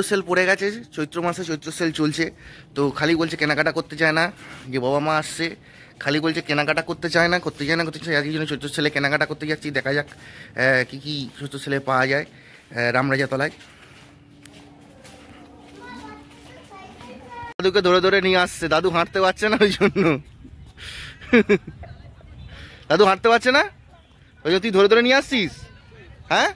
Sell পড়ে গেছে, চৈত্র মাসে চৈত্র সেল চলছে। তো খালি বলছে কেনাকাটা করতে চায় না, যে বাবা মা আসছে খালি বলছে কেনাকাটা করতে চায় না একই জন্য চৈত্র সেলে কেনাকাটা করতে যাচ্ছি। দেখা যাক কী কী চৈত্র সেলে পাওয়া যায় রামরাজাতলায়। দাদুকে ধরে ধরে নিয়ে আসছে, দাদু হাঁটতে পারছে না ওই জন্য। দাদু হাঁটতে পারছে না ওই জন্য তুই ধরে ধরে নিয়ে আসছিস। হ্যাঁ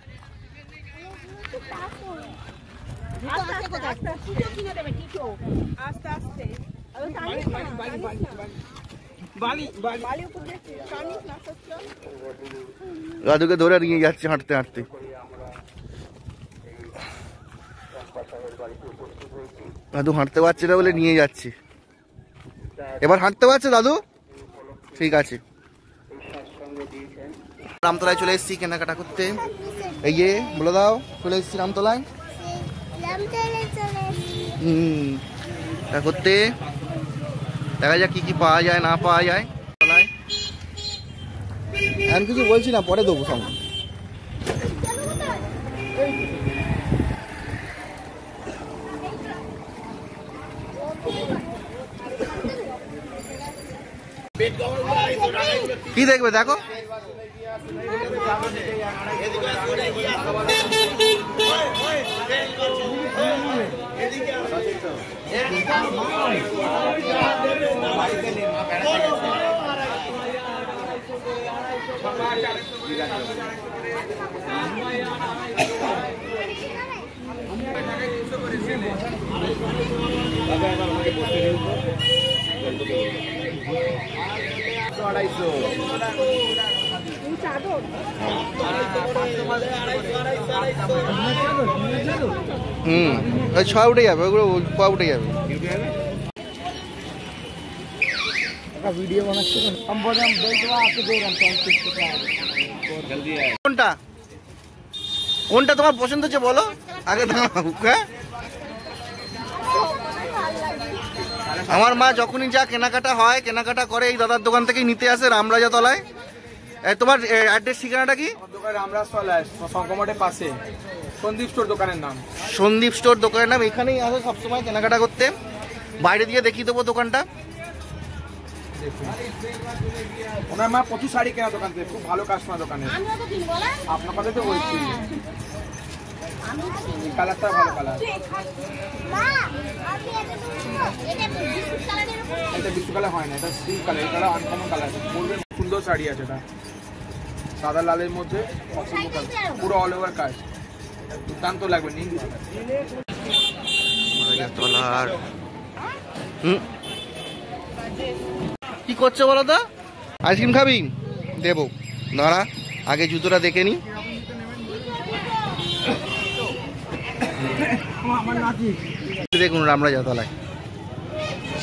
দাদুকে ধরে নিয়ে যাচ্ছে হাঁটতে হাঁটতে। দাদু হাঁটতে পারছে না বলে নিয়ে যাচ্ছে। এবার হাঁটতে পারছে দাদু, ঠিক আছে। রামতলায় চলে এসেছি কেনাকাটা করতে। এই যে বলে দাও, চলে এসেছি রামতলায় করতে। দেখা যাক কি কি পাওয়া যায় না পাওয়া যায়। আমি কিছু বলছি না, পরে দেবো সঙ্গে। কি দেখবে দেখো, ছয় উঠে যাবে, ওগুলো পা উঠে যাবে। কোনটা কোনটা তোমার পছন্দ হচ্ছে বলো আগে। হ্যাঁ আমার মা যখনই যা কেনাকাটা হয় কেনাকাটা করে এই দাদার দোকান থেকেই নিতে আসে রামরাজাতলায়। তোমার অ্যাড্রেস ঠিকানাটা কি? রামরাজতলায় সংকমঠের পাশে সন্দীপ স্টোর দোকানের নাম। সন্দীপ স্টোর দোকানের নাম। এখানেই আসে সবসময় কেনাকাটা করতে। বাইরে দিয়ে দেখিয়ে দেবো দোকানটা। ওনার মা প্রচুর শাড়ি কেনা দোকান থেকে, খুব ভালো কাস্টমার দোকানে। আপনার কথা তো বলছি, কালারটা ভালো কালার। এটা বিস্কুট কালার হয় না, এটা সিল্ক কালার। এই কালার আনকমন কালার, বলবেন সুন্দর শাড়ি আছে। এটা সাদা লালের মধ্যে পুরো অল ওভার কাজ, দুর্দান্ত লাগবে। নিন কি করছো বলো তো? আইসক্রিম খাবি? দেবো, দাঁড়া আগে জুতোটা দেখে নি। দেখুন রামরাজাতলায়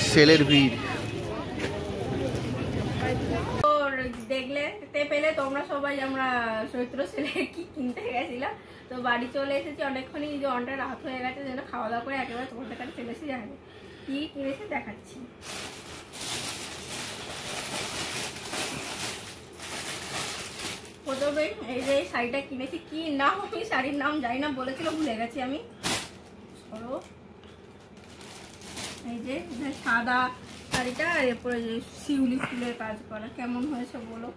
সেলের ভিড়। দেখলে পেলে তোমরা সবাই আমরা চৈত্র সেলে কি কিনতে গেছিলাম। তো বাড়ি চলে এসেছি অনেকক্ষণই, যে অনেকটা রাত হয়ে গেছে, যেন খাওয়া দাওয়া করে একেবারে তোমাদের কাছে চলে এসে যাবে। কি কিনেছে দেখাচ্ছি। প্রথমে এই যে শাড়িটা কিনেছি, কি নাম আমি শাড়ির নাম জানি না, বলেছিল ভুলে গেছি আমি। এই যে সাদা শাড়িটা, এরপরে যে শিউলি ফুলের কাজ করা, কেমন হয়েছে বলো?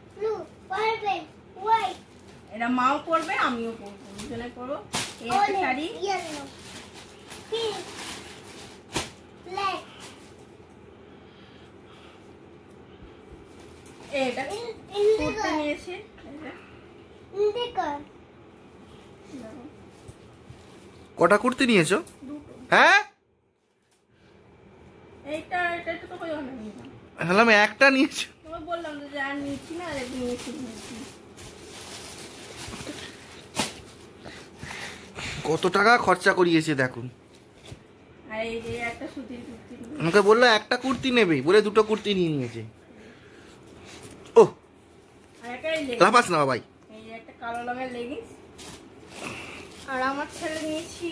এটা মাও পরবে আমিও পরবো, দুজনে পরবো। এই একটা শাড়ি, এটা কুর্তি নিয়েছি। কটা কুর্তি নিয়েছো? হ্যাঁ এইটা এটা তো কই হলো না, হলাম একটা নিয়েছো। তোমাকে বললাম যে আর নিচ্ছি না, আর নিয়েছি। কত টাকা খরচা করিয়েছে দেখুন। আর এই যে একটা সুতির কুর্তি, আমাকে বললো একটা কুর্তি নেবে বলে দুটো কুর্তি নিয়ে নিয়েছে। ও আর একটা লাফাস না ভাই। এই যে একটা কালো রঙের লেগিংস। আর আমার ছেলে নিয়েছি,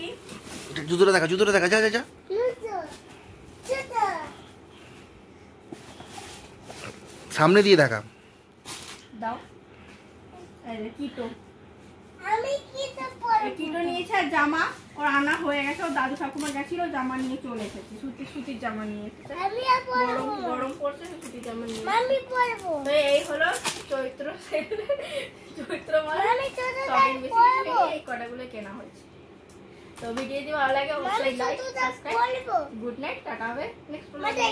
জুতোটা দেখা, জুতোটা দেখা, যা যা যা। সামনে দিয়ে দেখা দাও। এই যে কিটো, আমি কিটো পরবো। কিটো নিয়েছে আর জামা ওর আনা হয়ে গেছে, ওর দাদু ঠাকুমা গেছিল, জামা নিয়ে চলে এসেছে, সুতির জামা নিয়ে এসেছে। গরম পড়ছে, সুতির জামা নিয়ে এসেছে। তো এই হলো চৈত্র মাসে শপিং বেশি এই কটাগুলো কেনা হয়েছে। তো ভিডিও যদি ভালো লাগে অবশ্যই like subscribe. Good night, tata হবে নেক্সট ব্লগে।